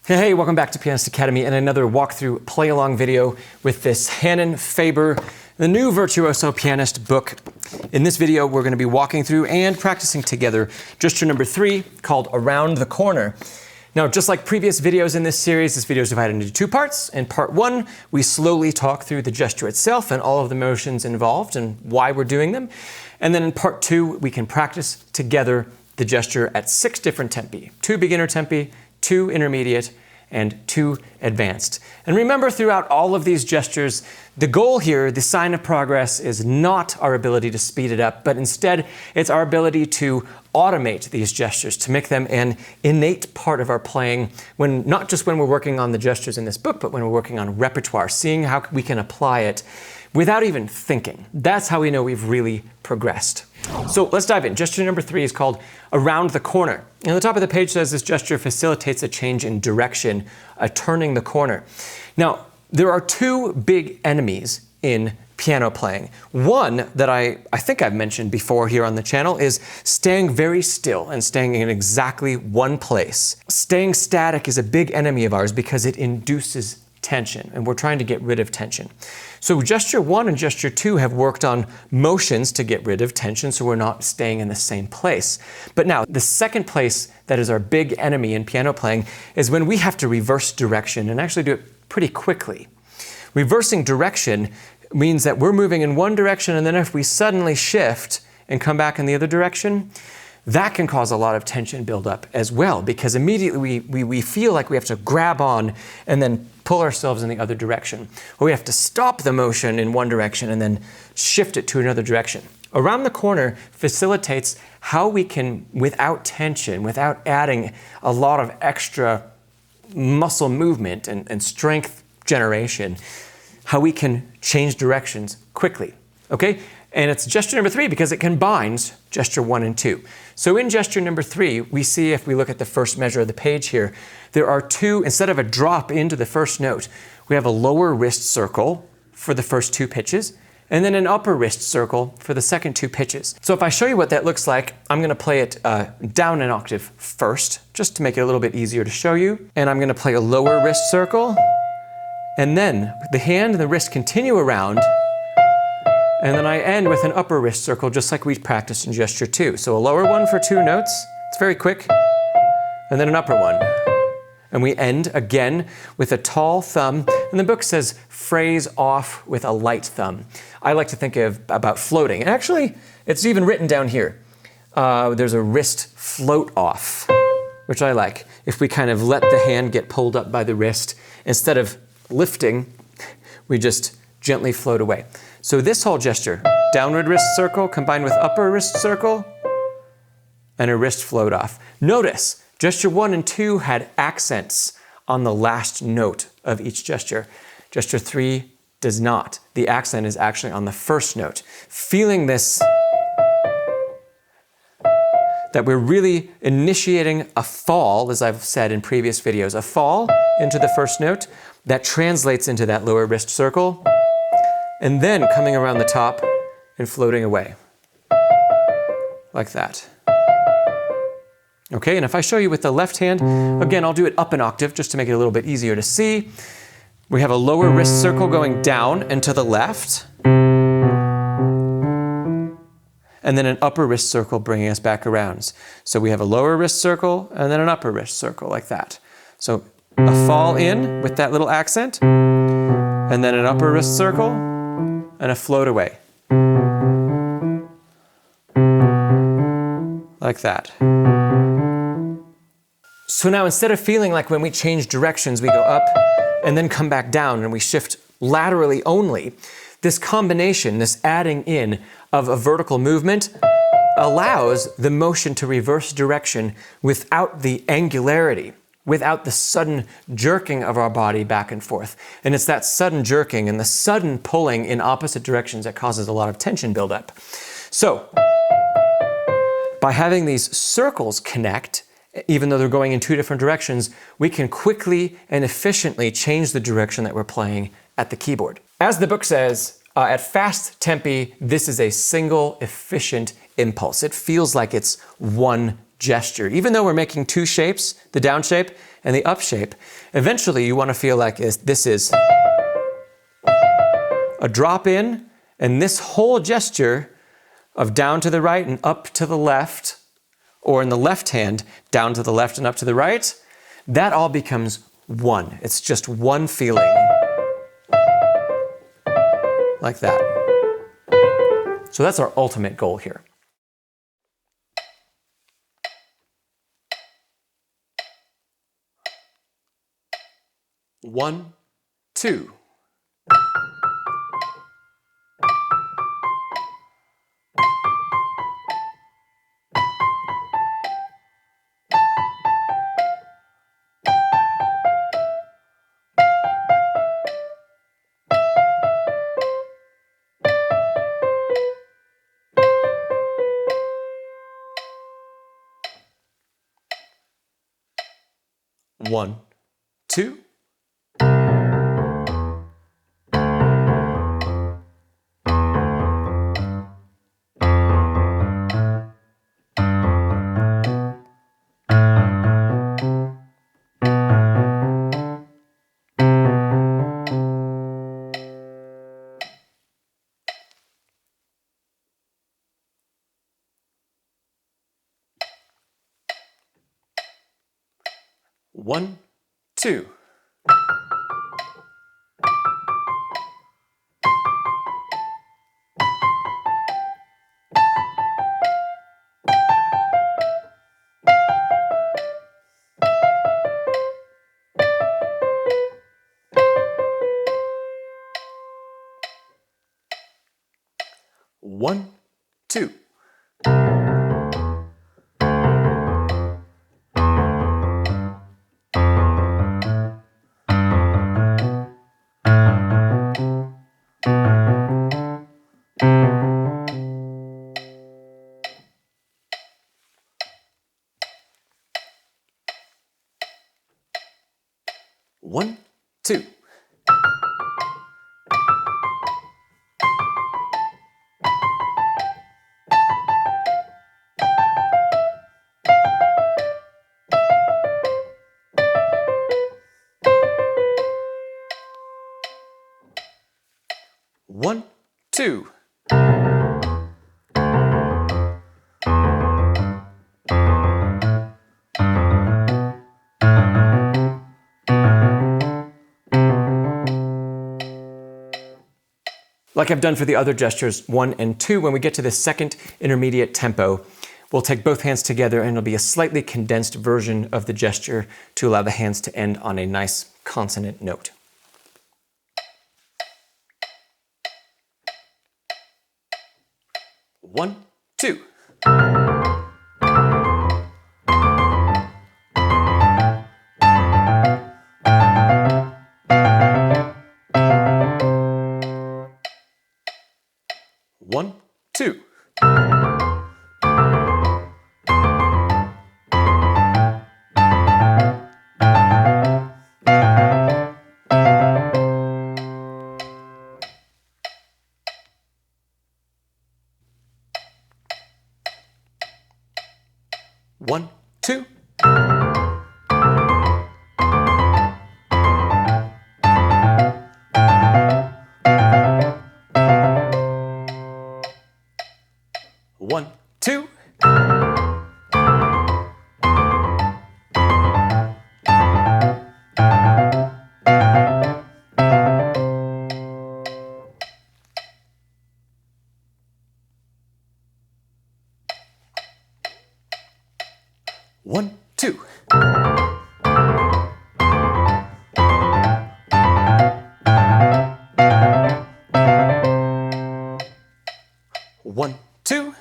Hey, welcome back to Pianist Academy and another walkthrough play-along video with this Hanon-Faber, the new virtuoso pianist book. In this video, we're going to be walking through and practicing together gesture number 3 called Around the Corner. Now, just like previous videos in this series, this video is divided into 2 parts. In part 1, we slowly talk through the gesture itself and all of the motions involved and why we're doing them. And then in part 2, we can practice together the gesture at 6 different tempi. 2 beginner tempi, 2 intermediate, and 2 advanced. And remember, throughout all of these gestures, the goal here, the sign of progress, is not our ability to speed it up, but instead it's our ability to automate these gestures, to make them an innate part of our playing, not just when we're working on the gestures in this book, but when we're working on repertoire, seeing how we can apply it without even thinking. That's how we know we've really progressed. So let's dive in. Gesture number 3 is called Around the Corner. And the top of the page says this gesture facilitates a change in direction, a turning the corner. Now, there are 2 big enemies in piano playing. One that I think I've mentioned before here on the channel is staying very still and staying in exactly one place. Staying static is a big enemy of ours because it induces tension, and we're trying to get rid of tension. So gesture 1 and gesture 2 have worked on motions to get rid of tension, so we're not staying in the same place. But now, the second place that is our big enemy in piano playing is when we have to reverse direction and actually do it pretty quickly. Reversing direction means that we're moving in one direction, and then if we suddenly shift and come back in the other direction, that can cause a lot of tension buildup as well, because immediately we feel like we have to grab on and then pull ourselves in the other direction. Or we have to stop the motion in one direction and then shift it to another direction. Around the corner facilitates how we can, without tension, without adding a lot of extra muscle movement and strength generation, how we can change directions quickly, okay? And it's gesture number 3 because it combines gesture 1 and 2. So in gesture number 3, we see, if we look at the first measure of the page here, there are 2, instead of a drop into the first note, we have a lower wrist circle for the first 2 pitches, and then an upper wrist circle for the second 2 pitches. So if I show you what that looks like, I'm going to play it down an octave first, just to make it a little bit easier to show you. And I'm going to play a lower wrist circle, and then the hand and the wrist continue around, and then I end with an upper wrist circle, just like we practiced in gesture 2. So a lower one for 2 notes, it's very quick, and then an upper one. And we end again with a tall thumb, and the book says phrase off with a light thumb. I like to think about floating. And actually, it's even written down here. There's a wrist float off, which I like. If we kind of let the hand get pulled up by the wrist, instead of lifting, we just gently float away. So this whole gesture, downward wrist circle combined with upper wrist circle and a wrist float off. Notice, gesture 1 and 2 had accents on the last note of each gesture. Gesture 3 does not. The accent is actually on the first note. Feeling this, that we're really initiating a fall, as I've said in previous videos, a fall into the first note that translates into that lower wrist circle, and then coming around the top and floating away, like that. Okay, and if I show you with the left hand, again, I'll do it up an octave just to make it a little bit easier to see. We have a lower wrist circle going down and to the left, and then an upper wrist circle bringing us back around. So we have a lower wrist circle and then an upper wrist circle, like that. So a fall in with that little accent, and then an upper wrist circle, and a float away, like that. So now, instead of feeling like when we change directions, we go up and then come back down and we shift laterally only, this combination, this adding in of a vertical movement allows the motion to reverse direction without the angularity, without the sudden jerking of our body back and forth. And it's that sudden jerking and the sudden pulling in opposite directions that causes a lot of tension buildup. So, by having these circles connect, even though they're going in 2 different directions, we can quickly and efficiently change the direction that we're playing at the keyboard. As the book says, at fast tempi, this is a single efficient impulse. It feels like it's one gesture. Even though we're making 2 shapes, the down shape and the up shape, eventually you want to feel like this is a drop in, and this whole gesture of down to the right and up to the left, or in the left hand, down to the left and up to the right, that all becomes one. It's just one feeling. Like that. So that's our ultimate goal here. One, two. One, two. One, two. One, two. One, two. One, two. Like I've done for the other gestures 1 and 2, when we get to the second intermediate tempo, we'll take both hands together and it'll be a slightly condensed version of the gesture to allow the hands to end on a nice consonant note. One, two. One, two. One, two. One, two. One, two. One, two.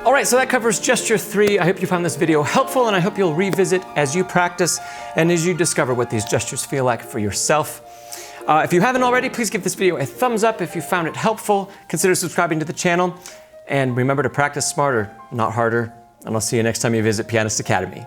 All right, so that covers gesture 3. I hope you found this video helpful, and I hope you'll revisit as you practice and as you discover what these gestures feel like for yourself. If you haven't already, please give this video a thumbs up. If you found it helpful, consider subscribing to the channel. And remember to practice smarter, not harder. And I'll see you next time you visit Pianist Academy.